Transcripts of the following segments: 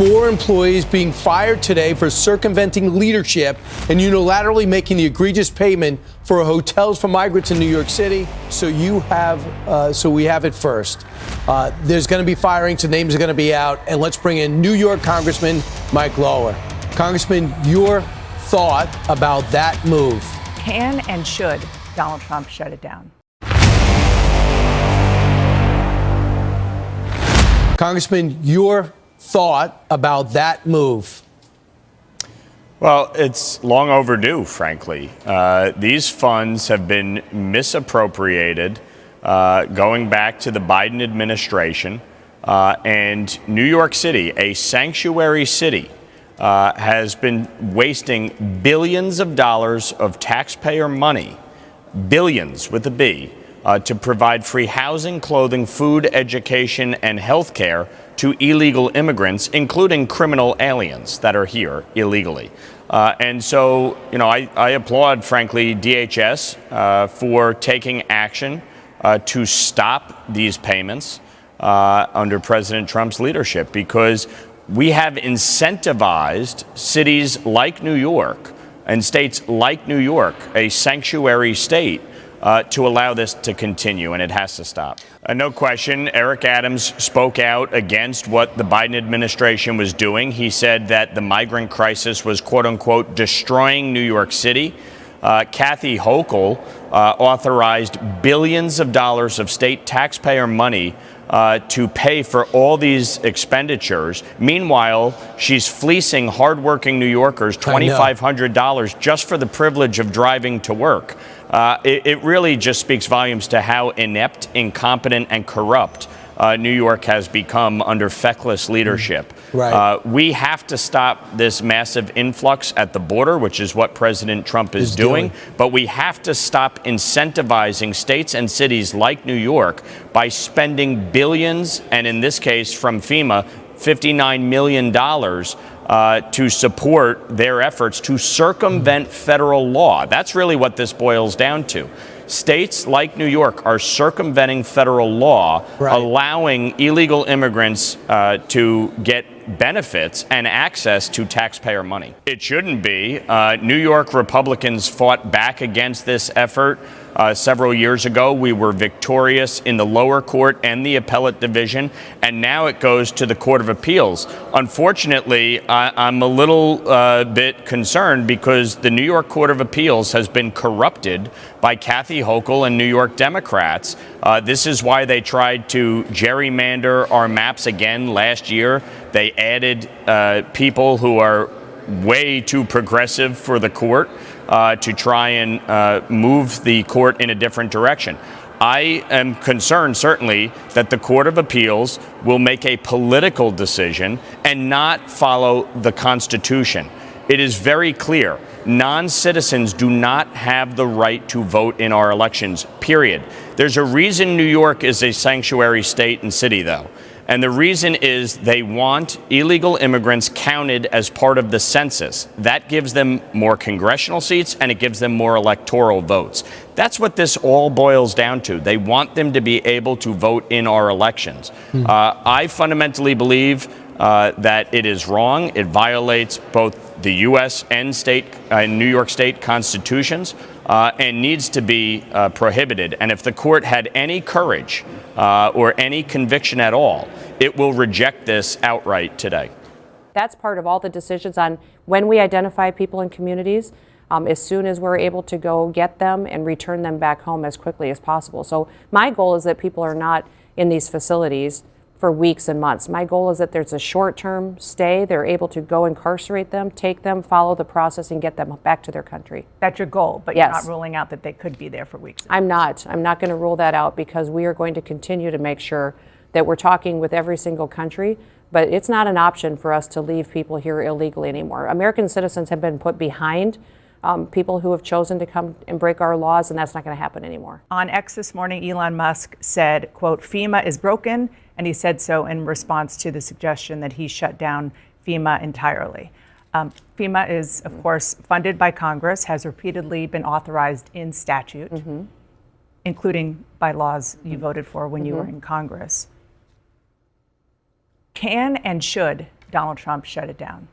4 employees being fired today for circumventing leadership and unilaterally making the egregious payment for hotels for migrants in New York City. So we have it first. There's going to be firings, the names are going to be out, and let's bring in New York Congressman Mike Lawler. Congressman, your thought about that move? Can and should Donald Trump shut it down? Congressman, your thought about that move? Well, it's long overdue, frankly. These funds have been misappropriated going back to the Biden administration. And New York City, a sanctuary city, has been wasting billions of dollars of taxpayer money, billions with a B, to provide free housing, clothing, food, education, and health care to illegal immigrants, including criminal aliens that are here illegally. And so, I applaud, frankly, DHS for taking action to stop these payments under President Trump's leadership, because we have incentivized cities like New York and states like New York, a sanctuary state, to allow this to continue, and it has to stop. No question, Eric Adams spoke out against what the Biden administration was doing. He said that the migrant crisis was, quote unquote, destroying New York City. Kathy Hochul authorized billions of dollars of state taxpayer money to pay for all these expenditures. Meanwhile, she's fleecing hardworking New Yorkers $2,500 just for the privilege of driving to work. It really just speaks volumes to how inept, incompetent, and corrupt New York has become under feckless leadership. Right. We have to stop this massive influx at the border, which is what President Trump is doing. But we have to stop incentivizing states and cities like New York by spending billions, and in this case from FEMA, $59 million to support their efforts to circumvent federal law. That's really what this boils down to. States like New York are circumventing federal law, allowing illegal immigrants to get benefits and access to taxpayer money. It shouldn't be. New York Republicans fought back against this effort several years ago. We were victorious in the lower court and the appellate division, and now it goes to the Court of Appeals. Unfortunately, I'm a little bit concerned because the New York Court of Appeals has been corrupted by Kathy Hochul and New York Democrats. This is why they tried to gerrymander our maps again last year. They added people who are way too progressive for the court to try and move the court in a different direction. I am concerned, certainly, that the Court of Appeals will make a political decision and not follow the Constitution. It is very clear. Non-citizens do not have the right to vote in our elections, period. There's a reason New York is a sanctuary state and city, though. And the reason is they want illegal immigrants counted as part of the census. That gives them more congressional seats and it gives them more electoral votes. That's what this all boils down to. They want them to be able to vote in our elections. I fundamentally believe that it is wrong. It violates both the U.S. and New York State constitutions and needs to be prohibited. And if the court had any courage or any conviction at all, it will reject this outright today. That's part of all the decisions on when we identify people in communities, as soon as we're able to go get them and return them back home as quickly as possible. So my goal is that people are not in these facilities for weeks and months. My goal is that there's a short-term stay. They're able to go incarcerate them, take them, follow the process, and get them back to their country. That's your goal, but yes. You're not ruling out that they could be there for weeks. I'm not going to rule that out, because we are going to continue to make sure that we're talking with every single country, but it's not an option for us to leave people here illegally anymore. American citizens have been put behind people who have chosen to come and break our laws, and that's not going to happen anymore. On X this morning, Elon Musk said, quote, FEMA is broken, and he said so in response to the suggestion that he shut down FEMA entirely. FEMA is, of course, funded by Congress, has repeatedly been authorized in statute, including by laws you voted for when you were in Congress. Can and should Donald Trump shut it down?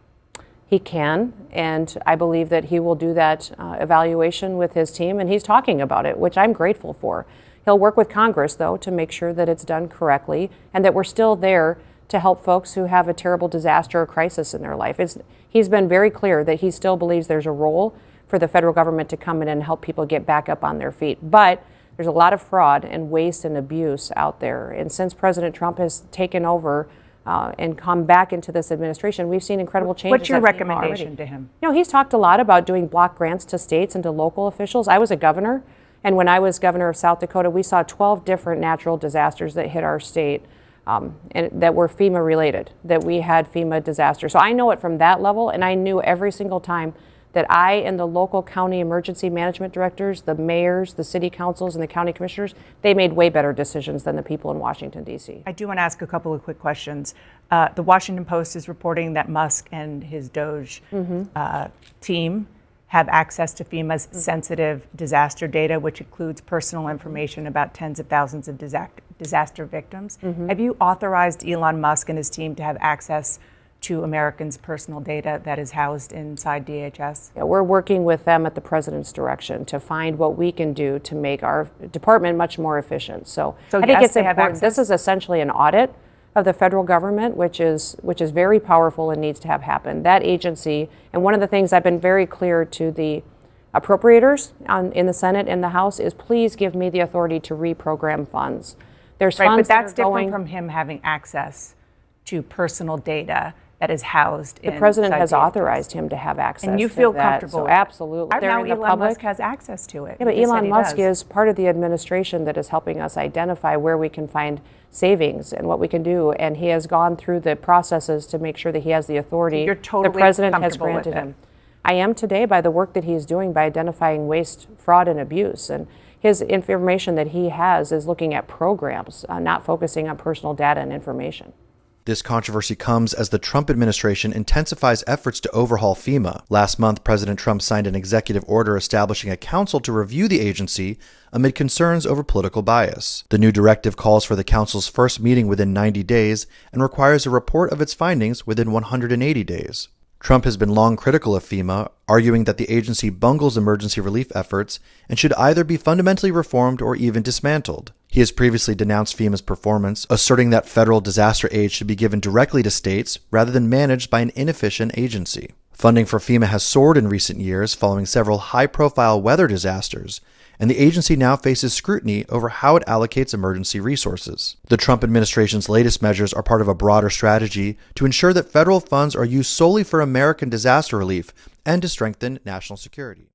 He can, and I believe that he will do that evaluation with his team, and he's talking about it, which I'm grateful for. He'll work with Congress, though, to make sure that it's done correctly and that we're still there to help folks who have a terrible disaster or crisis in their life. He's been very clear that he still believes there's a role for the federal government to come in and help people get back up on their feet. But there's a lot of fraud and waste and abuse out there. And since President Trump has taken over and come back into this administration, we've seen incredible changes. What's your recommendation to him? You know, he's talked a lot about doing block grants to states and to local officials. I was a governor, and when I was governor of South Dakota, we saw 12 different natural disasters that hit our state and that were FEMA related, that we had FEMA disasters. So I know it from that level, and I knew every single time that I and the local county emergency management directors, the mayors, the city councils, and the county commissioners, they made way better decisions than the people in Washington, D.C. I do want to ask a couple of quick questions. The Washington Post is reporting that Musk and his DOJ team have access to FEMA's sensitive disaster data, which includes personal information about tens of thousands of disaster victims. Have you authorized Elon Musk and his team to have access to Americans' personal data that is housed inside DHS? Yeah, we're working with them at the president's direction to find what we can do to make our department much more efficient. So I think it's important. This is essentially an audit of the federal government, which is very powerful and needs to have happen. That agency, and one of the things I've been very clear to the appropriators in the Senate and the House is, please give me the authority to reprogram funds. There's funds but that's different from him having access to personal data that is housed in. The president has authorized him to have access. And you feel to that, comfortable? So absolutely. Now Elon Musk has access to it. Yeah, but Elon Musk is part of the administration that is helping us identify where we can find savings and what we can do. And he has gone through the processes to make sure that he has the authority. You're totally the president has comfortable granted with it. him. I am today by the work that he's doing by identifying waste, fraud, and abuse. And his information that he has is looking at programs, not focusing on personal data and information. This controversy comes as the Trump administration intensifies efforts to overhaul FEMA. Last month, President Trump signed an executive order establishing a council to review the agency amid concerns over political bias. The new directive calls for the council's first meeting within 90 days and requires a report of its findings within 180 days. Trump has been long critical of FEMA, arguing that the agency bungles emergency relief efforts and should either be fundamentally reformed or even dismantled. He has previously denounced FEMA's performance, asserting that federal disaster aid should be given directly to states rather than managed by an inefficient agency. Funding for FEMA has soared in recent years following several high-profile weather disasters, and the agency now faces scrutiny over how it allocates emergency resources. The Trump administration's latest measures are part of a broader strategy to ensure that federal funds are used solely for American disaster relief and to strengthen national security.